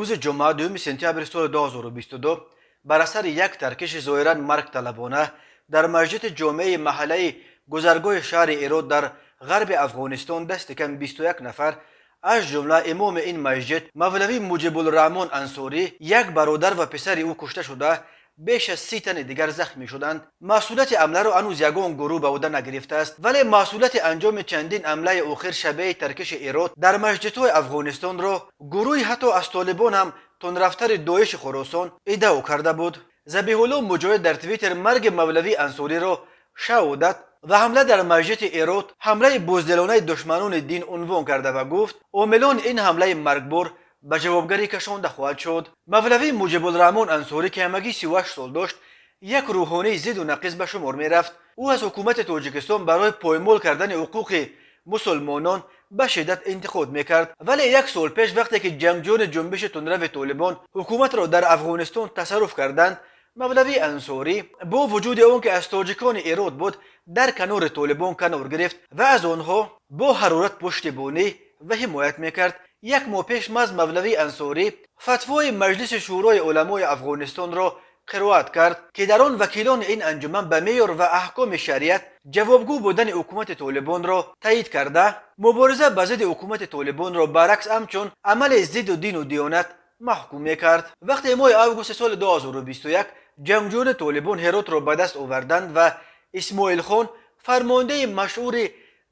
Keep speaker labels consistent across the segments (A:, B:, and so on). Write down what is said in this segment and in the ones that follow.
A: روز جمعه دوم سپتامبر سال 2022 بر اثر یک ترکش ظاهرا مرگ طلبانه در مسجد جامع محله گذرگاه شهر ایرود در غرب افغانستان دست کم 21 نفر از جمله امام این مسجد مولوی مجیب الرحمن انصاری، یک برادر و پسر او کشته شده، بیش از 30 تن دیگر زخمی شدند. مسئولیت حمله را هنوز یگان گروه به عهده نگرفته است، ولی مسئولیت انجام چندین حمله آخر شبیه ترکش ایرود در مسجدهای افغانستان را گروهی حتی از طالبان هم تندرفتر داعش خراسان ادعا کرده بود. ذبیح الله مجاهد در توییتر مرگ مولوی انصاری را شهادت و حمله در مسجد ایرود حمله بزدلانه دشمنان دین عنوان کرده و گفت عاملان این حمله مرگبار به جوابگری کشانده خواهد شد. مولوی مجیب الرحمن انصاری که همگی 38 سال داشت، یک روحانی ضد و نقیض به شمار می رفت. او از حکومت تاجیکستان برای پایمال کردن حقوق مسلمانان به شدت انتقاد میکرد، ولی یک سال پیش وقتی که جنگجویان جنبش تندرو طالبان حکومت را در افغانستان تصرف کردند، مولوی انصاری با وجود آن که از تاجیکان ایرود بود در کنار طالبان کنار گرفت و از آنها با حرارت پشتیبانی و حمایت میکرد. یک ماه پیش از مولوی انصاری فتوای مجلس شورای علمای افغانستان را قرائت کرد که در آن وکیلان این انجمن به معیار و احکام شریعت جوابگو بودن حکومت طالبان را تایید کرده، مبارزه به ضد حکومت طالبان را برعکس همچون عمل ضد دین و دیانت محکوم میکرد. وقتی ماه آگوست سال 2021 جنگجویان طالبان هرات را به دست آوردند و اسماعیل خان فرمانده مشهور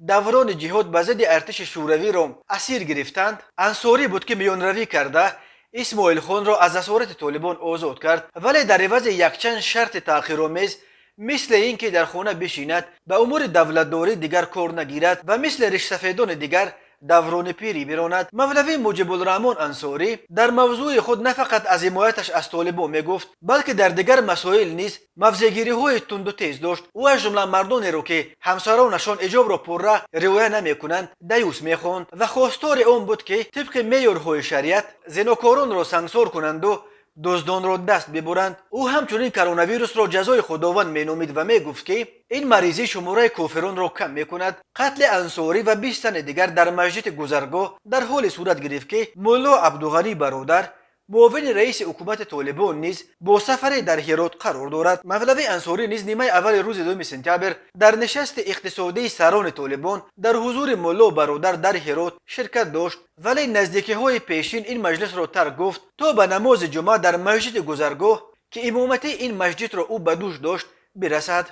A: دوران جهاد به ضد ارتش شوروی را اسیر گرفتند، انصاری بود که میانروی کرده اسماعیل خان را از اسارت طالبان آزاد کرد، ولی در عوض یک چند شرط تأخیرآمیز مثل اینکه در خانه بشیند، به امور دولتداری دیگر کار نگیرد و مثل ریش سفیدان دیگر دوران پیری براند. مولوی مجیب الرحمن انصاری در موضوع خود نه فقط از حمایتش از طالبان میگفت، بلکه در دیگر مسائل نیز موضع‌گیری های تند و تیز داشت. او از جمله مردانی را که همسرانشان حجاب را پرره رعایت نمیکنند دیوس میخواند و خواستار آن بود که طبق معیارهای شریعت زناکاران را سنگسار کنند و دزدان را دست ببرند. او همچنین کرونا ویروس را جزای خداوند مینامید و میگفت که این مریضی شماره کافران را کم میکند. قتل انصاری و 20 تن دیگر در مسجد گذرگاه در حال صورت گرفت که ملا عبدالغنی برادر معاون رئیس حکومت طالبان نیز با سفر در هرات قرار دارد. مولوی انصاری نیز نیمه اول روز دوم سپتامبر در نشست اقتصادی سران طالبان در حضور ملا برادر در هرات شرکت داشت، ولی نزدیکی های پیشین این مجلس را ترک گفت تا به نماز جمعه در مسجد گذرگاه که امامت این مسجد را او به دوش داشت برسد.